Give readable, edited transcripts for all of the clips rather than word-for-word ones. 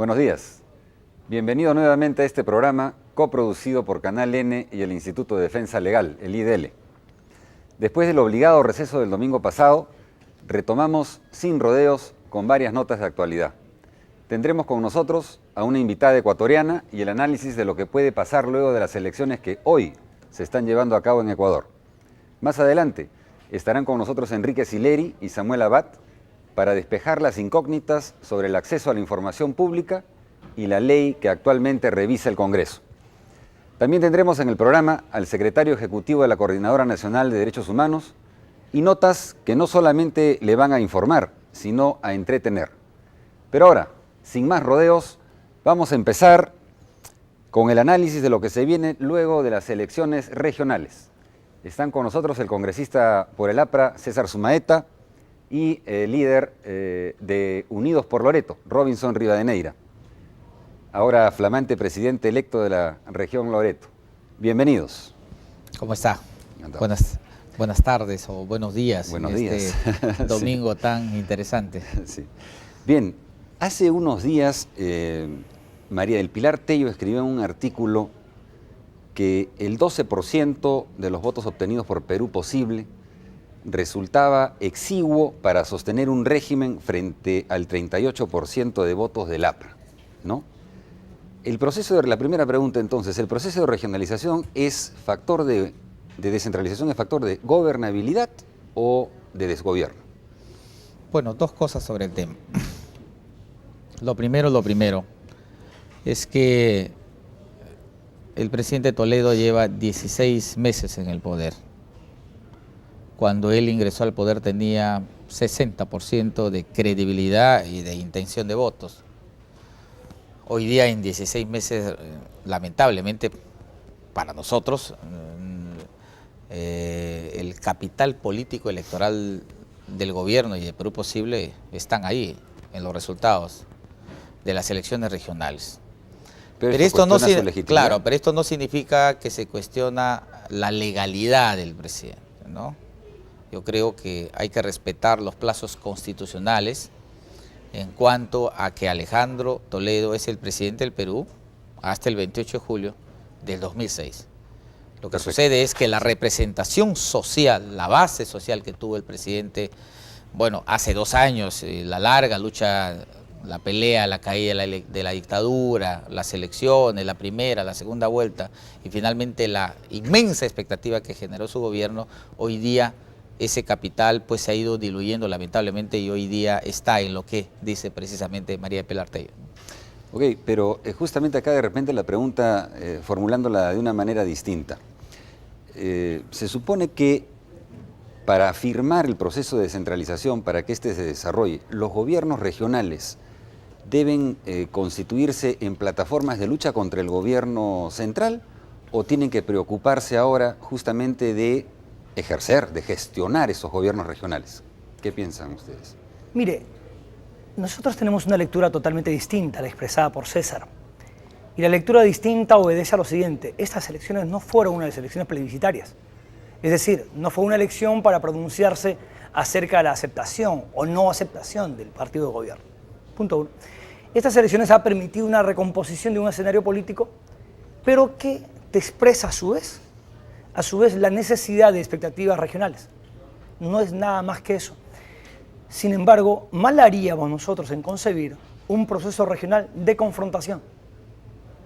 Buenos días. Bienvenido nuevamente a este programa coproducido por Canal N y el Instituto de Defensa Legal, el IDL. Después del obligado receso del domingo pasado, retomamos sin rodeos con varias notas de actualidad. Tendremos con nosotros a una invitada ecuatoriana y el análisis de lo que puede pasar luego de las elecciones que hoy se están llevando a cabo en Ecuador. Más adelante estarán con nosotros Enrique Sileri y Samuel Abad para despejar las incógnitas sobre el acceso a la información pública y la ley que actualmente revisa el Congreso. También tendremos en el programa al secretario ejecutivo de la Coordinadora Nacional de Derechos Humanos y notas que no solamente le van a informar, sino a entretener. Pero ahora, sin más rodeos, vamos a empezar con el análisis de lo que se viene luego de las elecciones regionales. Están con nosotros el congresista por el APRA, César Sumaeta, y el líder de Unidos por Loreto, Robinson Rivadeneira, ahora flamante presidente electo de la región Loreto. Bienvenidos. ¿Cómo está? Buenas tardes o buenos días. Buenos días. Domingo sí. Tan interesante. Sí. Bien, hace unos días María del Pilar Tello escribió en un artículo que el 12% de los votos obtenidos por Perú Posible resultaba exiguo para sostener un régimen frente al 38% de votos del APRA, ¿no? La primera pregunta entonces, ¿el proceso de regionalización es factor de descentralización, es factor de gobernabilidad o de desgobierno? Bueno, dos cosas sobre el tema. Lo primero es que el presidente Toledo lleva 16 meses en el poder. Cuando él ingresó al poder tenía 60% de credibilidad y de intención de votos. Hoy día en 16 meses, lamentablemente para nosotros, el capital político electoral del gobierno y de Perú Posible están ahí en los resultados de las elecciones regionales. Pero esto no significa que se cuestiona la legalidad del presidente, ¿no? Yo creo que hay que respetar los plazos constitucionales en cuanto a que Alejandro Toledo es el presidente del Perú hasta el 28 de julio del 2006. Lo que sucede es que la representación social, la base social que tuvo el presidente, bueno, hace 2 años, la larga lucha, la pelea, la caída de la dictadura, las elecciones, la primera, la segunda vuelta y finalmente la inmensa expectativa que generó su gobierno, hoy día ese capital pues se ha ido diluyendo lamentablemente y hoy día está en lo que dice precisamente María del Pilar Tello. Ok, pero justamente acá de repente la pregunta, formulándola de una manera distinta. Se supone que para afirmar el proceso de descentralización, para que éste se desarrolle, los gobiernos regionales deben constituirse en plataformas de lucha contra el gobierno central o tienen que preocuparse ahora justamente de ejercer, de gestionar esos gobiernos regionales. ¿Qué piensan ustedes? Mire, nosotros tenemos una lectura totalmente distinta a la expresada por César. Y la lectura distinta obedece a lo siguiente: estas elecciones no fueron unas elecciones plebiscitarias. Es decir, no fue una elección para pronunciarse acerca de la aceptación o no aceptación del partido de gobierno. Punto 1. Estas elecciones han permitido una recomposición de un escenario político, pero que te expresa a su vez la necesidad de expectativas regionales. No es nada más que eso. Sin embargo, mal haríamos nosotros en concebir un proceso regional de confrontación.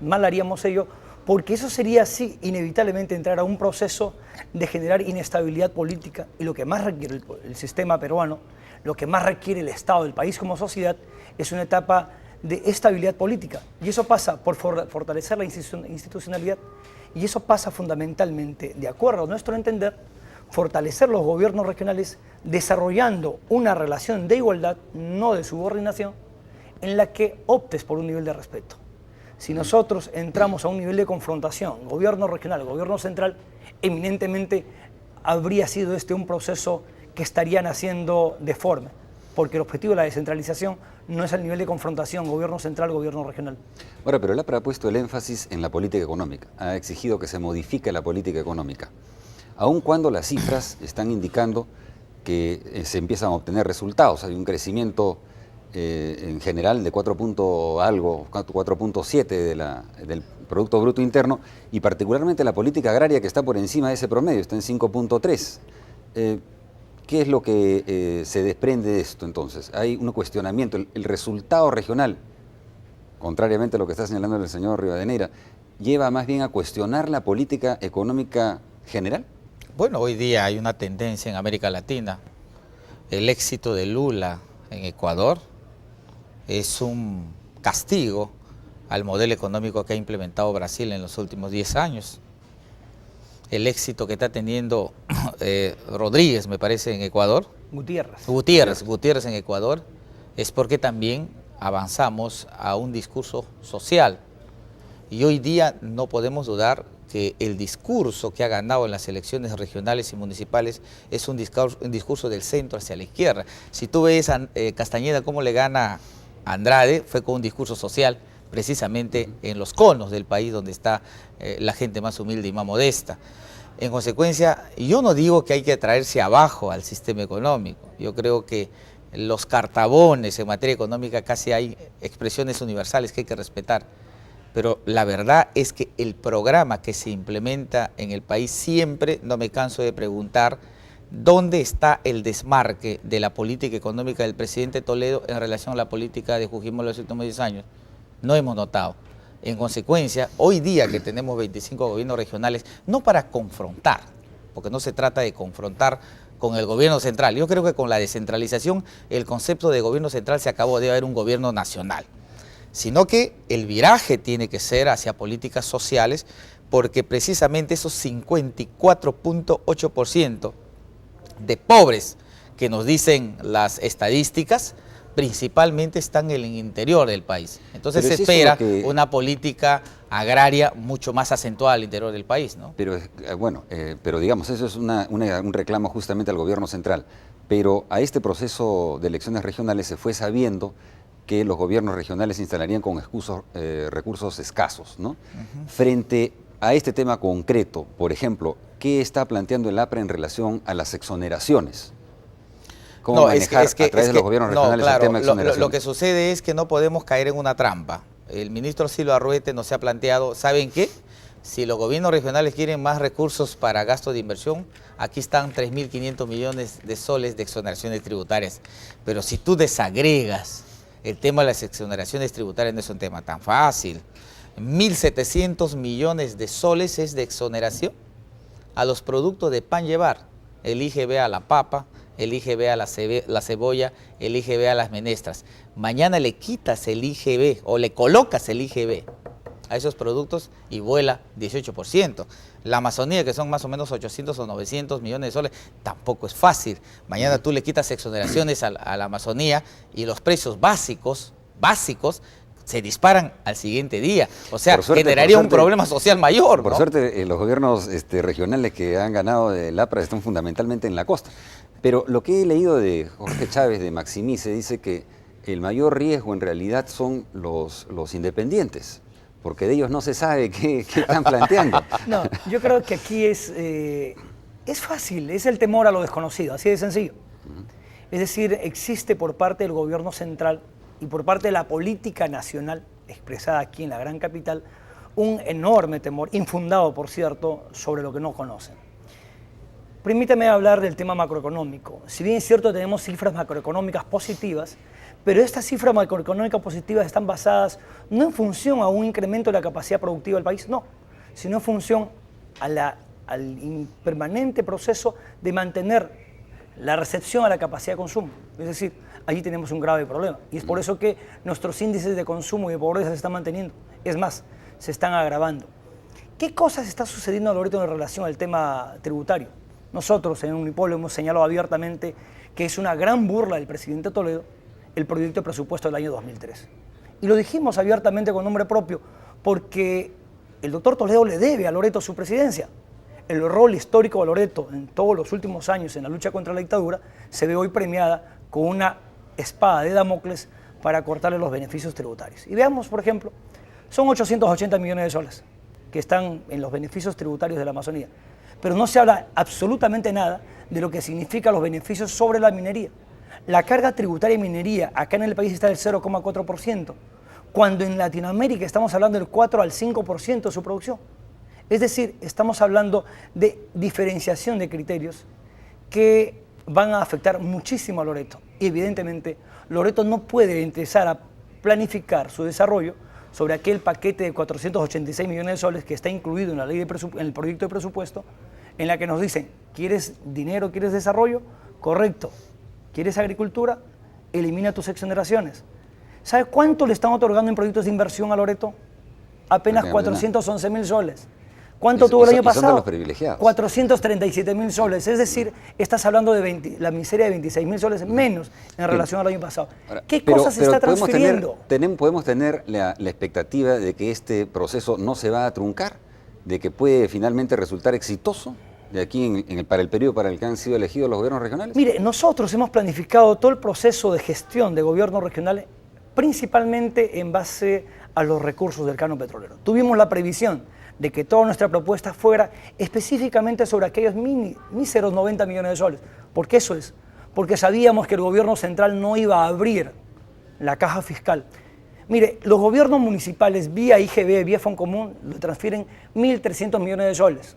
Mal haríamos ello porque eso sería así inevitablemente entrar a un proceso de generar inestabilidad política y lo que más requiere el sistema peruano, lo que más requiere el Estado, el país como sociedad, es una etapa de estabilidad política. Y eso pasa por fortalecer la institucionalidad. Y eso pasa fundamentalmente, de acuerdo a nuestro entender, fortalecer los gobiernos regionales desarrollando una relación de igualdad, no de subordinación, en la que optes por un nivel de respeto. Si nosotros entramos a un nivel de confrontación, gobierno regional, gobierno central, eminentemente habría sido un proceso que estarían haciendo deforme, porque el objetivo de la descentralización no es el nivel de confrontación, gobierno central, gobierno regional. Ahora, pero el APRA ha puesto el énfasis en la política económica, ha exigido que se modifique la política económica, aun cuando las cifras están indicando que se empiezan a obtener resultados, hay un crecimiento en general de 4.7 del Producto Bruto Interno, y particularmente la política agraria, que está por encima de ese promedio, está en 5.3. ¿Qué es lo que se desprende de esto entonces? Hay un cuestionamiento. El resultado regional, contrariamente a lo que está señalando el señor Rivadeneira, lleva más bien a cuestionar la política económica general. Bueno, hoy día hay una tendencia en América Latina. El éxito de Lula en Ecuador es un castigo al modelo económico que ha implementado Brasil en los últimos 10 años. El éxito que está teniendo Rodríguez, me parece, en Ecuador. Gutiérrez en Ecuador, es porque también avanzamos a un discurso social. Y hoy día no podemos dudar que el discurso que ha ganado en las elecciones regionales y municipales es un discurso del centro hacia la izquierda. Si tú ves a Castañeda cómo le gana a Andrade, fue con un discurso social, precisamente en los conos del país donde está la gente más humilde y más modesta. En consecuencia, yo no digo que hay que traerse abajo al sistema económico. Yo creo que los cartabones en materia económica casi hay expresiones universales que hay que respetar. Pero la verdad es que el programa que se implementa en el país siempre, no me canso de preguntar, ¿dónde está el desmarque de la política económica del presidente Toledo en relación a la política de Fujimori en los últimos 10 años? No hemos notado. En consecuencia, hoy día que tenemos 25 gobiernos regionales, no para confrontar, porque no se trata de confrontar con el gobierno central. Yo creo que con la descentralización el concepto de gobierno central se acabó, debe haber un gobierno nacional. Sino que el viraje tiene que ser hacia políticas sociales, porque precisamente esos 54.8% de pobres que nos dicen las estadísticas, principalmente están en el interior del país. Entonces se espera una política agraria mucho más acentuada al interior del país, ¿no? Pero bueno, pero digamos, eso es un reclamo justamente al gobierno central. Pero a este proceso de elecciones regionales se fue sabiendo que los gobiernos regionales se instalarían con recursos escasos, ¿no? Frente a este tema concreto, por ejemplo, ¿qué está planteando el APRA en relación a las exoneraciones? ¿Cómo manejar a través de los gobiernos regionales el tema de exoneraciones? Lo que sucede es que no podemos caer en una trampa. El ministro Silva Arruete nos ha planteado, ¿saben qué? Si los gobiernos regionales quieren más recursos para gasto de inversión, aquí están 3.500 millones de soles de exoneraciones tributarias. Pero si tú desagregas el tema de las exoneraciones tributarias, no es un tema tan fácil. 1.700 millones de soles es de exoneración a los productos de pan llevar, el IGB a la papa, el IGB a la cebolla, el IGB a las menestras. Mañana le quitas el IGB o le colocas el IGB a esos productos y vuela 18%. La Amazonía, que son más o menos 800 o 900 millones de soles, tampoco es fácil. Mañana tú le quitas exoneraciones a la Amazonía y los precios básicos se disparan al siguiente día. O sea, generaría un problema social mayor, ¿no? Por suerte, los gobiernos regionales que han ganado el APRA están fundamentalmente en la costa. Pero lo que he leído de Jorge Chávez, de Maximice, dice que el mayor riesgo en realidad son los independientes, porque de ellos no se sabe qué están planteando. No, yo creo que aquí es fácil, es el temor a lo desconocido, así de sencillo. Es decir, existe por parte del gobierno central y por parte de la política nacional, expresada aquí en la gran capital, un enorme temor, infundado por cierto, sobre lo que no conocen. Permítame hablar del tema macroeconómico. Si bien es cierto, tenemos cifras macroeconómicas positivas, pero estas cifras macroeconómicas positivas están basadas no en función a un incremento de la capacidad productiva del país, no, sino en función al permanente proceso de mantener la recepción a la capacidad de consumo. Es decir, allí tenemos un grave problema. Y es por eso que nuestros índices de consumo y de pobreza se están manteniendo. Es más, se están agravando. ¿Qué cosas está sucediendo ahorita en relación al tema tributario? Nosotros en Unipol hemos señalado abiertamente que es una gran burla del presidente Toledo el proyecto de presupuesto del año 2003. Y lo dijimos abiertamente con nombre propio, porque el doctor Toledo le debe a Loreto su presidencia. El rol histórico de Loreto en todos los últimos años en la lucha contra la dictadura se ve hoy premiada con una espada de Damocles para cortarle los beneficios tributarios. Y veamos, por ejemplo, son 880 millones de soles que están en los beneficios tributarios de la Amazonía, pero no se habla absolutamente nada de lo que significan los beneficios sobre la minería. la carga tributaria de minería acá en el país está del 0,4%, cuando en Latinoamérica estamos hablando del 4 al 5% de su producción. Es decir, estamos hablando de diferenciación de criterios que van a afectar muchísimo a Loreto. Y evidentemente, Loreto no puede empezar a planificar su desarrollo sobre aquel paquete de 486 millones de soles que está incluido en la ley en el proyecto de presupuesto, en la que nos dicen, ¿quieres dinero, quieres desarrollo? Correcto. ¿Quieres agricultura? Elimina tus exoneraciones. ¿Sabe cuánto le están otorgando en proyectos de inversión a Loreto? Apenas 411.000 soles. ¿Cuánto tuvo el año pasado? Son de los privilegiados. 437.000 soles. Es decir, estás hablando de la miseria de 26.000 soles menos en relación al año pasado. Ahora, ¿Qué cosas se está transfiriendo? Podemos tener la expectativa de que este proceso no se va a truncar, de que puede finalmente resultar exitoso de aquí para el periodo para el que han sido elegidos los gobiernos regionales. Mire, nosotros hemos planificado todo el proceso de gestión de gobierno regional principalmente en base a los recursos del canon petrolero. Tuvimos la previsión de que toda nuestra propuesta fuera específicamente sobre aquellos míseros 90 millones de soles. ¿Por qué eso es? Porque sabíamos que el gobierno central no iba a abrir la caja fiscal. Mire, los gobiernos municipales vía IGB, vía Foncomún, le transfieren 1.300 millones de soles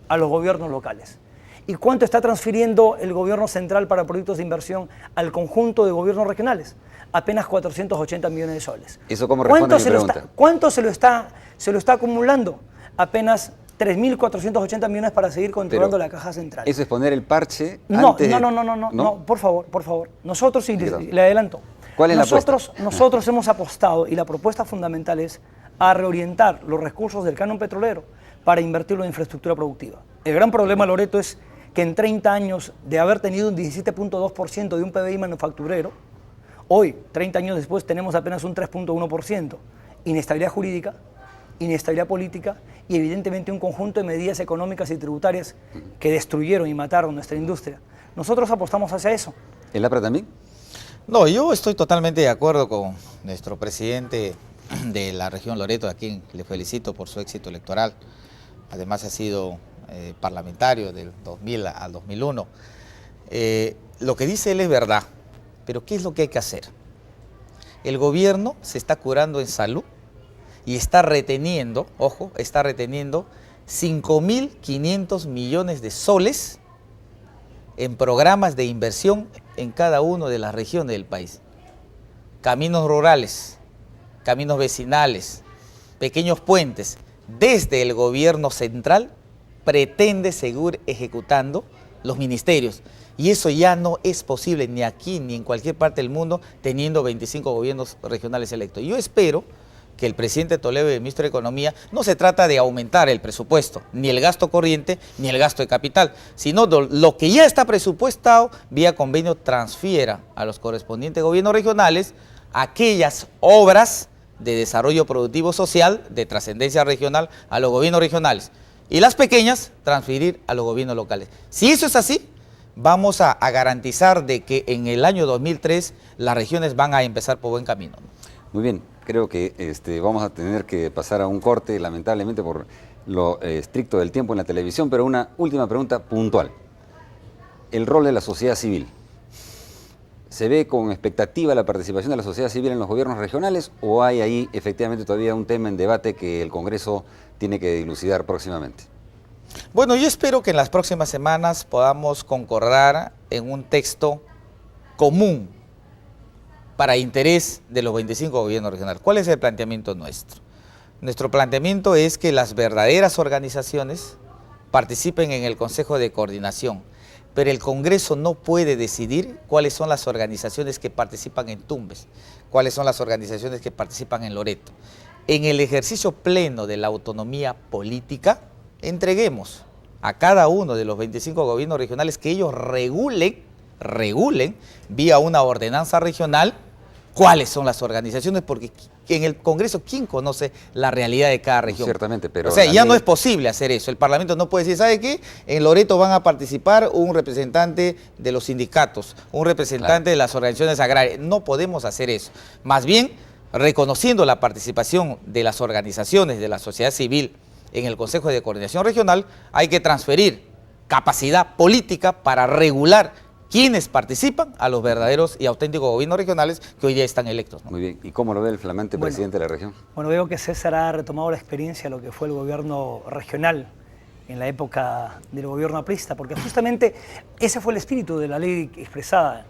a los gobiernos locales. ¿Y cuánto está transfiriendo el gobierno central para proyectos de inversión al conjunto de gobiernos regionales? Apenas 480 millones de soles. ¿Eso cómo responde a mi pregunta? ¿Cuánto se lo está acumulando? Apenas 3.480 millones para seguir controlando la caja central. ¿Eso es poner el parche no, antes no, por favor. Nosotros, sí, le adelanto. ¿Cuál es la apuesta? Nosotros hemos apostado, y la propuesta fundamental es a reorientar los recursos del canon petrolero para invertirlo en infraestructura productiva. El gran problema, Loreto, es que en 30 años de haber tenido un 17.2% de un PBI manufacturero, hoy, 30 años después, tenemos apenas un 3.1%. Inestabilidad jurídica, inestabilidad política y evidentemente un conjunto de medidas económicas y tributarias que destruyeron y mataron nuestra industria. Nosotros apostamos hacia eso. ¿El APRA también? No, yo estoy totalmente de acuerdo con nuestro presidente de la región Loreto, a quien le felicito por su éxito electoral. Además ha sido parlamentario del 2000 al 2001. Lo que dice él es verdad, pero ¿qué es lo que hay que hacer? El gobierno se está curando en salud y está reteniendo, ojo, está reteniendo 5.500 millones de soles en programas de inversión en cada una de las regiones del país. Caminos rurales, caminos vecinales, pequeños puentes. Desde el gobierno central pretende seguir ejecutando los ministerios. Y eso ya no es posible ni aquí ni en cualquier parte del mundo teniendo 25 gobiernos regionales electos. Yo espero que el presidente Toledo y el ministro de Economía no se trata de aumentar el presupuesto, ni el gasto corriente, ni el gasto de capital, sino lo que ya está presupuestado vía convenio transfiera a los correspondientes gobiernos regionales aquellas obras de desarrollo productivo social de trascendencia regional a los gobiernos regionales y las pequeñas transferir a los gobiernos locales. Si eso es así, vamos a garantizar de que en el año 2003 las regiones van a empezar por buen camino. Muy bien, creo que vamos a tener que pasar a un corte, lamentablemente por lo estricto del tiempo en la televisión, pero una última pregunta puntual. El rol de la sociedad civil. ¿Se ve con expectativa la participación de la sociedad civil en los gobiernos regionales o hay ahí efectivamente todavía un tema en debate que el Congreso tiene que dilucidar próximamente? Bueno, yo espero que en las próximas semanas podamos concordar en un texto común para interés de los 25 gobiernos regionales. ¿Cuál es el planteamiento nuestro? Nuestro planteamiento es que las verdaderas organizaciones participen en el Consejo de Coordinación, pero el Congreso no puede decidir cuáles son las organizaciones que participan en Tumbes, cuáles son las organizaciones que participan en Loreto. En el ejercicio pleno de la autonomía política, entreguemos a cada uno de los 25 gobiernos regionales que ellos regulen vía una ordenanza regional cuáles son las organizaciones, porque en el Congreso, ¿quién conoce la realidad de cada región? Ciertamente, pero... O sea, ya no es posible hacer eso. El Parlamento no puede decir, ¿sabe qué? En Loreto van a participar un representante de los sindicatos, un representante de las organizaciones agrarias. No podemos hacer eso. Más bien, reconociendo la participación de las organizaciones de la sociedad civil en el Consejo de Coordinación Regional, hay que transferir capacidad política para regular quienes participan a los verdaderos y auténticos gobiernos regionales que hoy día están electos, ¿no? Muy bien. ¿Y cómo lo ve el flamante presidente de la región? Bueno, veo que César ha retomado la experiencia de lo que fue el gobierno regional en la época del gobierno aprista, porque justamente ese fue el espíritu de la ley expresada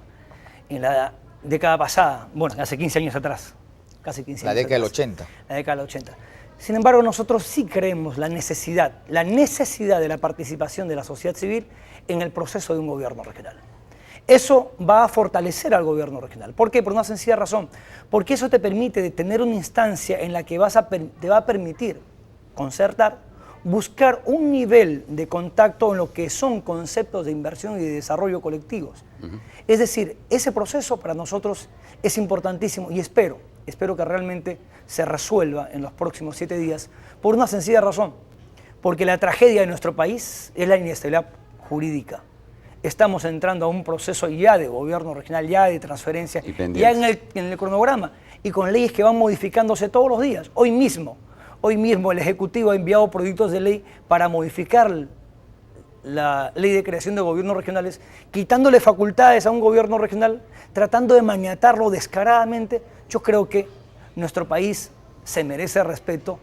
en la década pasada, bueno, hace 15 años atrás, casi 15 años. La década del atrás, 80. La década del 80. Sin embargo, nosotros sí creemos la necesidad de la participación de la sociedad civil en el proceso de un gobierno regional. Eso va a fortalecer al gobierno regional. ¿Por qué? Por una sencilla razón. Porque eso te permite tener una instancia en la que te va a permitir concertar, buscar un nivel de contacto en lo que son conceptos de inversión y de desarrollo colectivos. Es decir, ese proceso para nosotros es importantísimo y espero que realmente se resuelva en los próximos 7 días por una sencilla razón. Porque la tragedia de nuestro país es la inestabilidad jurídica. Estamos entrando a un proceso ya de gobierno regional, ya de transferencia, ya en el cronograma y con leyes que van modificándose todos los días. Hoy mismo el Ejecutivo ha enviado proyectos de ley para modificar la ley de creación de gobiernos regionales, quitándole facultades a un gobierno regional, tratando de maniatarlo descaradamente. Yo creo que nuestro país se merece respeto,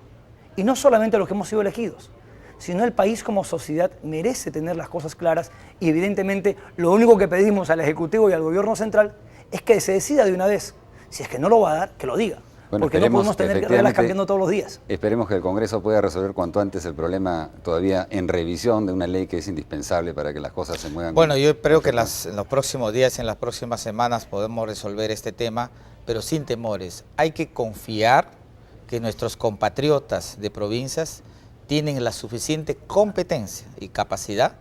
y no solamente los que hemos sido elegidos, sino el país como sociedad merece tener las cosas claras, y evidentemente lo único que pedimos al Ejecutivo y al Gobierno Central es que se decida de una vez. Si es que no lo va a dar, que lo diga. Bueno, porque no podemos tener reglas cambiando todos los días. Esperemos que el Congreso pueda resolver cuanto antes el problema todavía en revisión de una ley que es indispensable para que las cosas se muevan. Bueno, yo creo que en los próximos días, en las próximas semanas podemos resolver este tema, pero sin temores. Hay que confiar que nuestros compatriotas de provincias tienen la suficiente competencia y capacidad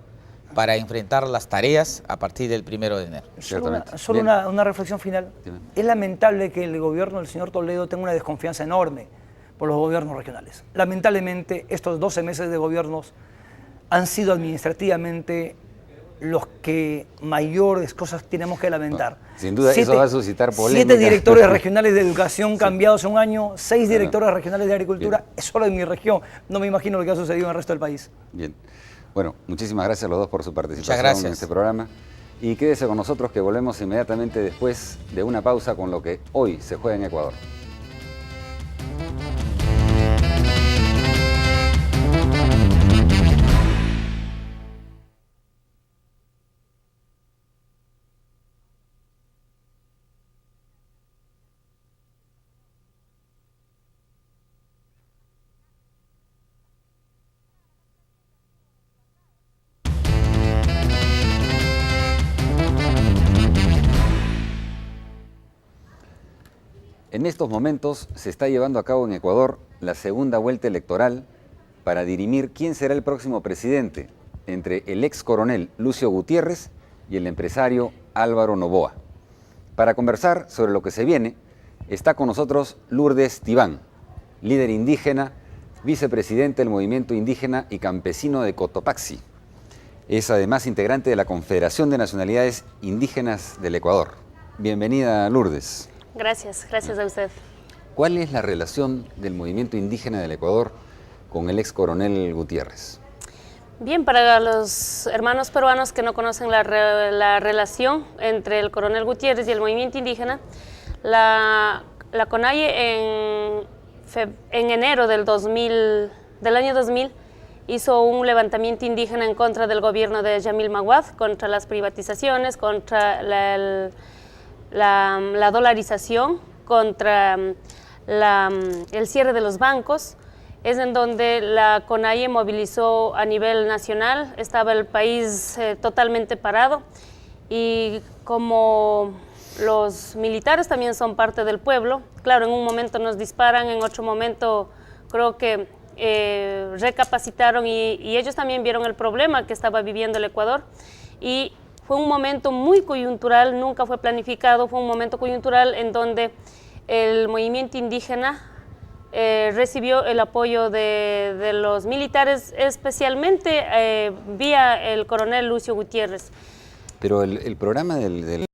para enfrentar las tareas a partir del 1 de enero. Solo una reflexión final. Dime. Es lamentable que el gobierno del señor Toledo tenga una desconfianza enorme por los gobiernos regionales. Lamentablemente, estos 12 meses de gobiernos han sido administrativamente los que mayores cosas tenemos que lamentar. No, sin duda eso va a suscitar polémica. 7 directores regionales de educación cambiados en un año, 6 directores regionales de agricultura, es solo en mi región. No me imagino lo que ha sucedido en el resto del país. Bien. Bueno, muchísimas gracias a los dos por su participación en este programa. Y quédese con nosotros que volvemos inmediatamente después de una pausa con lo que hoy se juega en Ecuador. En estos momentos se está llevando a cabo en Ecuador la segunda vuelta electoral para dirimir quién será el próximo presidente entre el ex coronel Lucio Gutiérrez y el empresario Álvaro Noboa. Para conversar sobre lo que se viene, está con nosotros Lourdes Tibán, líder indígena, vicepresidente del Movimiento Indígena y Campesino de Cotopaxi. Es además integrante de la Confederación de Nacionalidades Indígenas del Ecuador. Bienvenida, Lourdes. Gracias a usted. ¿Cuál es la relación del movimiento indígena del Ecuador con el ex coronel Gutiérrez? Bien, para los hermanos peruanos que no conocen la relación entre el coronel Gutiérrez y el movimiento indígena, la CONAIE en enero del año 2000 hizo un levantamiento indígena en contra del gobierno de Yamil Maguad, contra las privatizaciones, contra la dolarización, contra el cierre de los bancos. Es en donde la CONAIE movilizó a nivel nacional, estaba el país totalmente parado, y como los militares también son parte del pueblo, claro, en un momento nos disparan, en otro momento creo que recapacitaron y ellos también vieron el problema que estaba viviendo el Ecuador, y fue un momento muy coyuntural, nunca fue planificado, fue un momento coyuntural en donde el movimiento indígena recibió el apoyo de los militares, especialmente vía el coronel Lucio Gutiérrez. Pero el programa del